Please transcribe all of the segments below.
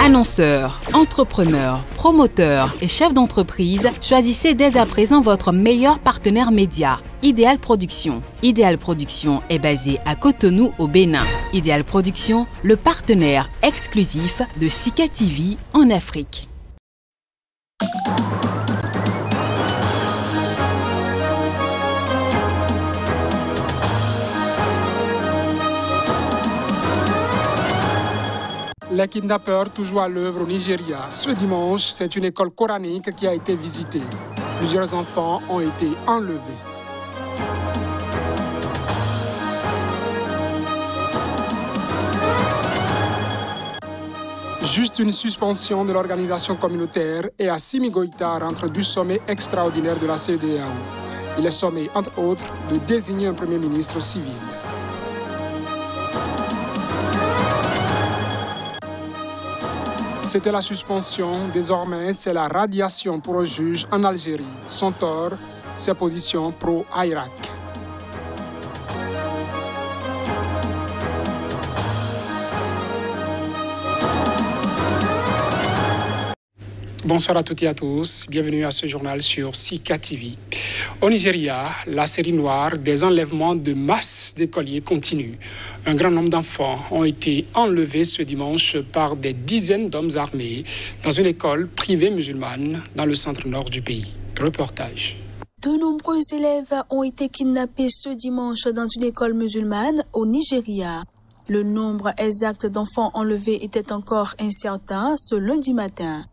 Annonceurs, entrepreneurs, promoteurs et chefs d'entreprise, choisissez dès à présent votre meilleur partenaire média, Idéal Production. Idéal Production est basé à Cotonou au Bénin. Idéal Production, le partenaire exclusif de Sika TV en Afrique. Les kidnappeurs toujours à l'œuvre au Nigeria. Ce dimanche, c'est une école coranique qui a été visitée. Plusieurs enfants ont été enlevés. Juste une suspension de l'organisation communautaire et Assimi Goïta rentre du sommet extraordinaire de la CEDEAO. Il est sommé, entre autres, de désigner un Premier ministre civil. C'était la suspension, désormais c'est la radiation pour un juge en Algérie. Son tort, ses positions pro-Irak. Bonsoir à toutes et à tous, bienvenue à ce journal sur Sika TV. Au Nigeria, la série noire des enlèvements de masse d'écoliers continue. Un grand nombre d'enfants ont été enlevés ce dimanche par des dizaines d'hommes armés dans une école privée musulmane dans le centre-nord du pays. Reportage. De nombreux élèves ont été kidnappés ce dimanche dans une école musulmane au Nigeria. Le nombre exact d'enfants enlevés était encore incertain ce lundi matin.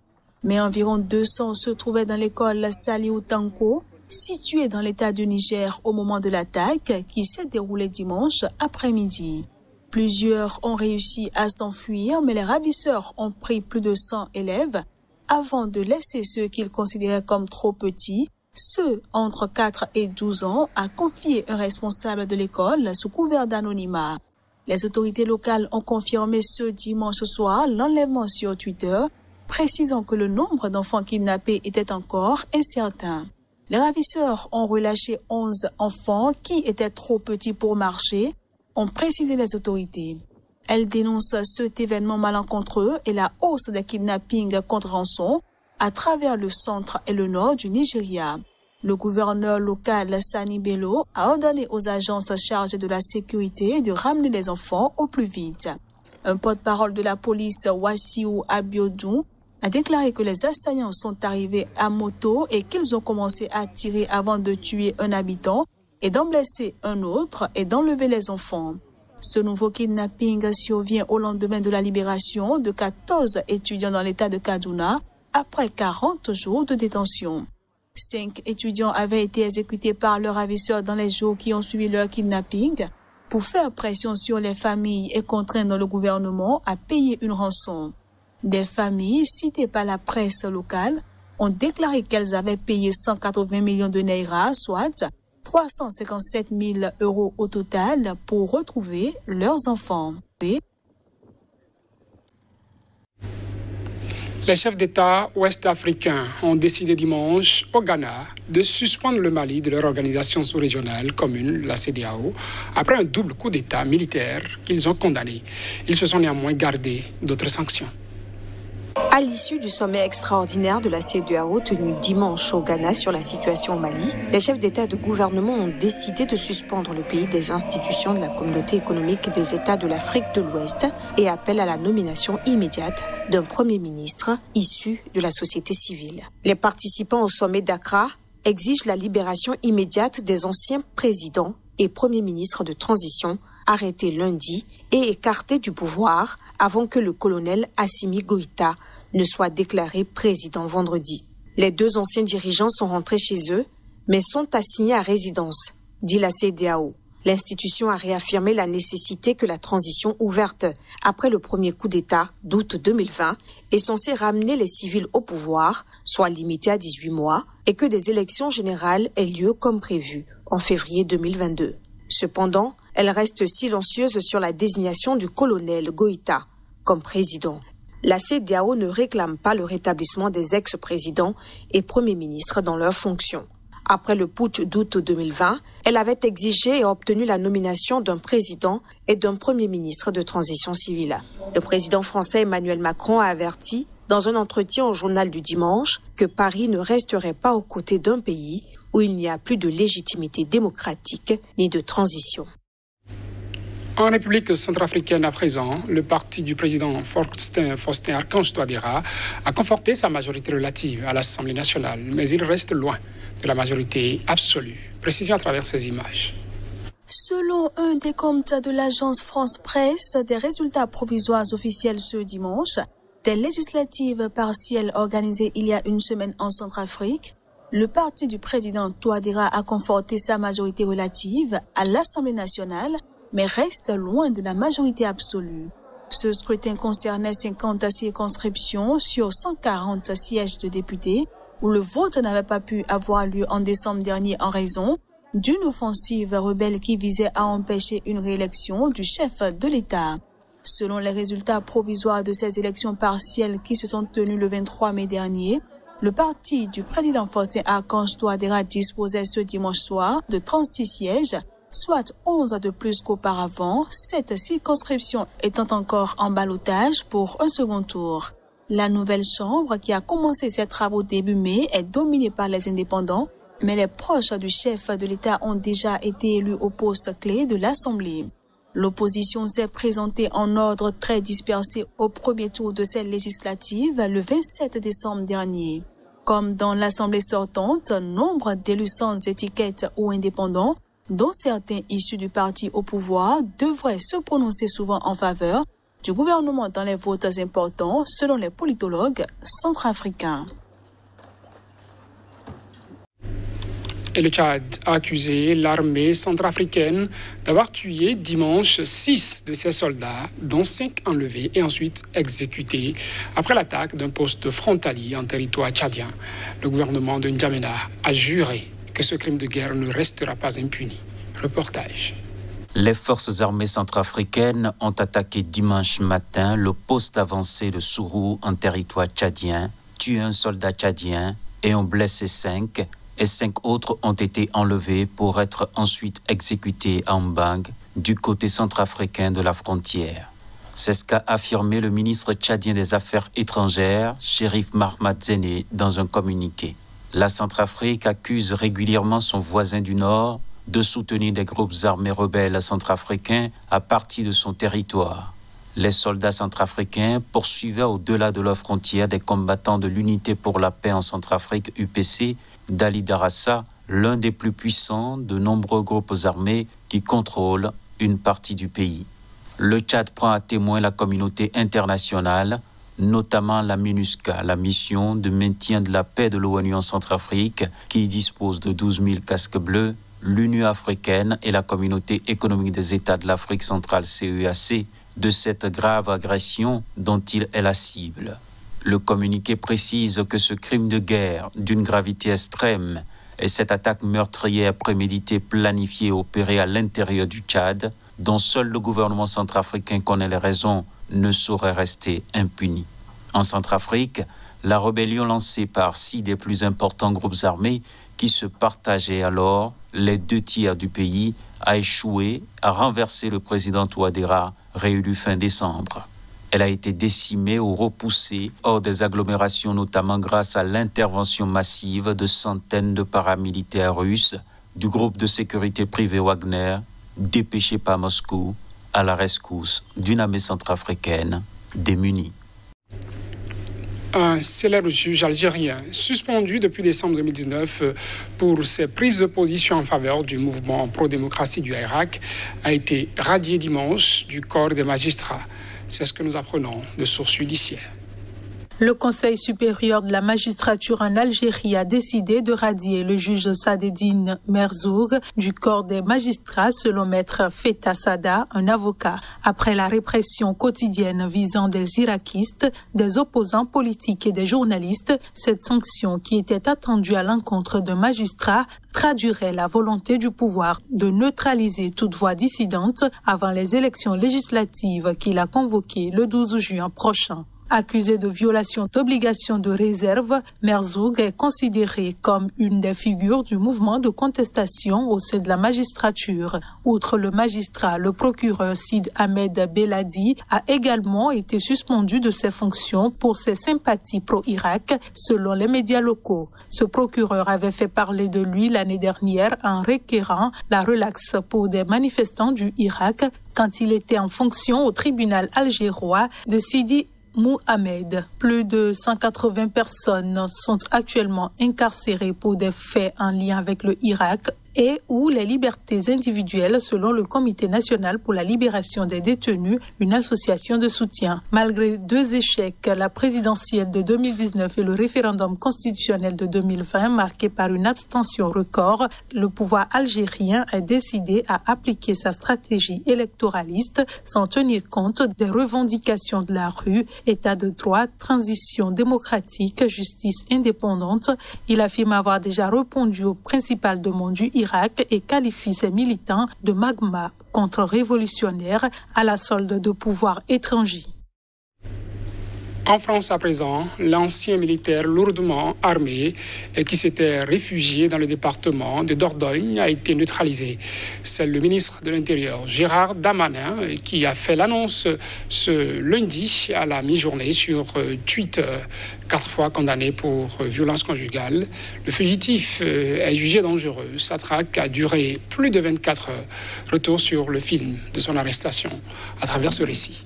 Mais environ 200 se trouvaient dans l'école Saliou Tanko, située dans l'état du Niger au moment de l'attaque qui s'est déroulée dimanche après-midi. Plusieurs ont réussi à s'enfuir, mais les ravisseurs ont pris plus de 100 élèves avant de laisser ceux qu'ils considéraient comme trop petits, ceux entre 4 et 12 ans, à confier un responsable de l'école sous couvert d'anonymat. Les autorités locales ont confirmé ce dimanche soir l'enlèvement sur Twitter, précisant que le nombre d'enfants kidnappés était encore incertain. Les ravisseurs ont relâché 11 enfants qui étaient trop petits pour marcher, ont précisé les autorités. Elles dénoncent cet événement malencontreux et la hausse des kidnappings contre rançon à travers le centre et le nord du Nigeria. Le gouverneur local Sani Bello a ordonné aux agences chargées de la sécurité de ramener les enfants au plus vite. Un porte-parole de la police, Wassiou Abiodun, a déclaré que les assaillants sont arrivés à moto et qu'ils ont commencé à tirer avant de tuer un habitant et d'en blesser un autre et d'enlever les enfants. Ce nouveau kidnapping survient au lendemain de la libération de 14 étudiants dans l'état de Kaduna après 40 jours de détention. 5 étudiants avaient été exécutés par leurs ravisseurs dans les jours qui ont suivi leur kidnapping pour faire pression sur les familles et contraindre le gouvernement à payer une rançon. Des familles citées par la presse locale ont déclaré qu'elles avaient payé 180 millions de naira, soit 357 000 euros au total pour retrouver leurs enfants. Les chefs d'État ouest-africains ont décidé dimanche au Ghana de suspendre le Mali de leur organisation sous-régionale commune, la CEDEAO, après un double coup d'État militaire qu'ils ont condamné. Ils se sont néanmoins gardés d'autres sanctions. À l'issue du sommet extraordinaire de la CEDEAO tenu dimanche au Ghana sur la situation au Mali, les chefs d'État et de gouvernement ont décidé de suspendre le pays des institutions de la communauté économique des États de l'Afrique de l'Ouest et appellent à la nomination immédiate d'un Premier ministre issu de la société civile. Les participants au sommet d'Accra exigent la libération immédiate des anciens présidents et premiers ministres de transition arrêtés lundi et écartés du pouvoir avant que le colonel Assimi Goïta ne soit déclaré président vendredi. Les deux anciens dirigeants sont rentrés chez eux, mais sont assignés à résidence, dit la CEDEAO. L'institution a réaffirmé la nécessité que la transition ouverte après le premier coup d'État d'août 2020 est censée ramener les civils au pouvoir, soit limitée à 18 mois, et que des élections générales aient lieu comme prévu en février 2022. Cependant, elle reste silencieuse sur la désignation du colonel Goïta comme président. La CEDEAO ne réclame pas le rétablissement des ex-présidents et premiers ministres dans leurs fonctions. Après le putsch d'août 2020, elle avait exigé et obtenu la nomination d'un président et d'un premier ministre de transition civile. Le président français Emmanuel Macron a averti, dans un entretien au journal du dimanche, que Paris ne resterait pas aux côtés d'un pays où il n'y a plus de légitimité démocratique ni de transition. En République centrafricaine à présent, le parti du président Faustin Archange Touadéra a conforté sa majorité relative à l'Assemblée nationale, mais il reste loin de la majorité absolue. Précision à travers ces images. Selon un des comptes de l'agence France Presse, des résultats provisoires officiels ce dimanche, des législatives partielles organisées il y a une semaine en Centrafrique, le parti du président Touadéra a conforté sa majorité relative à l'Assemblée nationale, mais reste loin de la majorité absolue. Ce scrutin concernait 50 circonscriptions sur 140 sièges de députés, où le vote n'avait pas pu avoir lieu en décembre dernier en raison d'une offensive rebelle qui visait à empêcher une réélection du chef de l'État. Selon les résultats provisoires de ces élections partielles qui se sont tenues le 23 mai dernier, le parti du président Faustin Archange Touadéra disposait ce dimanche soir de 36 sièges, soit 11 de plus qu'auparavant, cette circonscription étant encore en ballottage pour un second tour. La nouvelle chambre, qui a commencé ses travaux début mai, est dominée par les indépendants, mais les proches du chef de l'État ont déjà été élus au poste clé de l'Assemblée. L'opposition s'est présentée en ordre très dispersé au premier tour de ces législatives le 27 décembre dernier. Comme dans l'Assemblée sortante, nombre d'élus sans étiquette ou indépendants, dont certains issus du parti au pouvoir, devraient se prononcer souvent en faveur du gouvernement dans les votes importants, selon les politologues centrafricains. Et le Tchad a accusé l'armée centrafricaine d'avoir tué dimanche 6 de ses soldats, dont 5 enlevés et ensuite exécutés après l'attaque d'un poste frontalier en territoire tchadien. Le gouvernement de N'Djamena a juré que ce crime de guerre ne restera pas impuni. Reportage. Les forces armées centrafricaines ont attaqué dimanche matin le poste avancé de Sourou en territoire tchadien, tué un soldat tchadien et ont blessé 5, et 5 autres ont été enlevés pour être ensuite exécutés à Mbang, du côté centrafricain de la frontière. C'est ce qu'a affirmé le ministre tchadien des Affaires étrangères, Chérif Mahamat Zéné, dans un communiqué. La Centrafrique accuse régulièrement son voisin du Nord de soutenir des groupes armés rebelles centrafricains à partir de son territoire. Les soldats centrafricains poursuivaient au-delà de leurs frontières des combattants de l'Unité pour la paix en Centrafrique, UPC, d'Ali Darassa, l'un des plus puissants de nombreux groupes armés qui contrôlent une partie du pays. Le Tchad prend à témoin la communauté internationale, notamment la MINUSCA, la mission de maintien de la paix de l'ONU en Centrafrique, qui dispose de 12 000 casques bleus, l'Union africaine et la communauté économique des États de l'Afrique centrale, CEAC, de cette grave agression dont il est la cible. Le communiqué précise que ce crime de guerre d'une gravité extrême et cette attaque meurtrière préméditée, planifiée et opérée à l'intérieur du Tchad, dont seul le gouvernement centrafricain connaît les raisons, ne saurait rester impuni. En Centrafrique, la rébellion lancée par 6 des plus importants groupes armés qui se partageaient alors les 2 tiers du pays a échoué à renverser le président Touadéra, réélu fin décembre. Elle a été décimée ou repoussée hors des agglomérations, notamment grâce à l'intervention massive de centaines de paramilitaires russes du groupe de sécurité privé Wagner, dépêchés par Moscou à la rescousse d'une armée centrafricaine démunie. Un célèbre juge algérien, suspendu depuis décembre 2019 pour ses prises de position en faveur du mouvement pro-démocratie du Irak, a été radié dimanche du corps des magistrats. C'est ce que nous apprenons de sources judiciaires. Le Conseil supérieur de la magistrature en Algérie a décidé de radier le juge Sadeddine Merzoug du corps des magistrats, selon maître Feta Sada, un avocat, après la répression quotidienne visant des irakistes, des opposants politiques et des journalistes. Cette sanction, qui était attendue à l'encontre de magistrats, traduirait la volonté du pouvoir de neutraliser toute voix dissidente avant les élections législatives qu'il a convoquées le 12 juin prochain. Accusé de violation d'obligation de réserve, Merzoug est considéré comme une des figures du mouvement de contestation au sein de la magistrature. Outre le magistrat, le procureur Sid Ahmed Beladi a également été suspendu de ses fonctions pour ses sympathies pro-Irak, selon les médias locaux. Ce procureur avait fait parler de lui l'année dernière en requérant la relaxe pour des manifestants du Irak quand il était en fonction au tribunal algérois de Sidi Mohamed. Plus de 180 personnes sont actuellement incarcérées pour des faits en lien avec le Irak et ou les libertés individuelles selon le Comité national pour la libération des détenus, une association de soutien. Malgré 2 échecs, la présidentielle de 2019 et le référendum constitutionnel de 2020 marqué par une abstention record, le pouvoir algérien a décidé à appliquer sa stratégie électoraliste sans tenir compte des revendications de la rue, état de droit, transition démocratique, justice indépendante. Il affirme avoir déjà répondu aux principales demandes du Irak et qualifie ses militants de magma contre-révolutionnaire à la solde de pouvoirs étrangers. En France à présent, l'ancien militaire lourdement armé et qui s'était réfugié dans le département de Dordogne a été neutralisé. C'est le ministre de l'Intérieur, Gérald Darmanin, qui a fait l'annonce ce lundi à la mi-journée sur Twitter. 4 fois condamné pour violence conjugale. Le fugitif est jugé dangereux. Sa traque a duré plus de 24 heures. Retour sur le film de son arrestation à travers ce récit.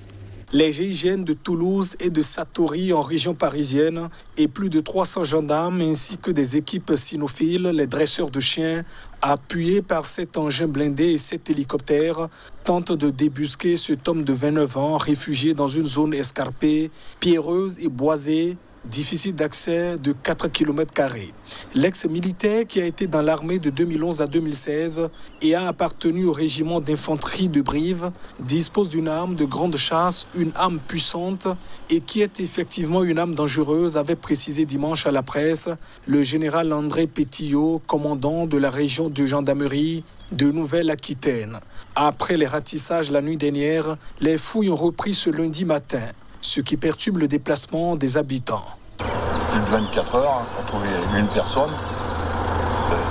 Les GIGN de Toulouse et de Satory en région parisienne et plus de 300 gendarmes ainsi que des équipes cynophiles, les dresseurs de chiens, appuyés par 7 engins blindés et 7 hélicoptères, tentent de débusquer cet homme de 29 ans réfugié dans une zone escarpée, pierreuse et boisée, difficile d'accès de 4 km². L'ex-militaire qui a été dans l'armée de 2011 à 2016 et a appartenu au régiment d'infanterie de Brive dispose d'une arme de grande chasse, une arme puissante et qui est effectivement une arme dangereuse, avait précisé dimanche à la presse le général André Pétillot, commandant de la région de gendarmerie de Nouvelle-Aquitaine. Après les ratissages la nuit dernière, les fouilles ont repris ce lundi matin, ce qui perturbe le déplacement des habitants. Plus de 24 heures pour trouver une personne,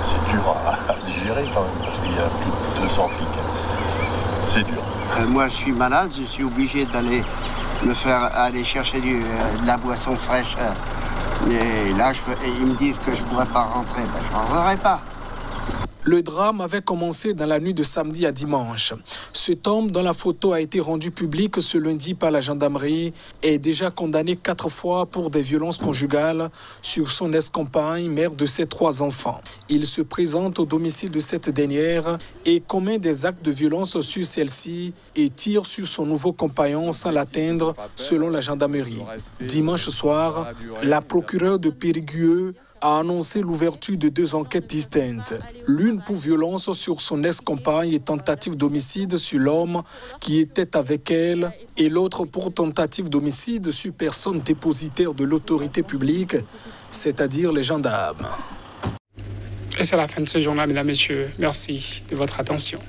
c'est dur à digérer quand même, parce qu'il y a plus de 200 flics. C'est dur. Moi, je suis malade, je suis obligé d'aller me faire aller chercher de la boisson fraîche. Et là, ils me disent que je ne pourrais pas rentrer. Ben, je ne rentrerai pas. Le drame avait commencé dans la nuit de samedi à dimanche. Cet homme, dont la photo a été rendue publique ce lundi par la gendarmerie, est déjà condamné 4 fois pour des violences conjugales sur son ex-compagne, mère de ses 3 enfants. Il se présente au domicile de cette dernière et commet des actes de violence sur celle-ci et tire sur son nouveau compagnon sans l'atteindre, selon la gendarmerie. Dimanche soir, la procureure de Périgueux a annoncé l'ouverture de 2 enquêtes distinctes. L'une pour violence sur son ex-compagne et tentative d'homicide sur l'homme qui était avec elle, et l'autre pour tentative d'homicide sur personne dépositaire de l'autorité publique, c'est-à-dire les gendarmes. Et c'est la fin de ce journal, mesdames et messieurs. Merci de votre attention.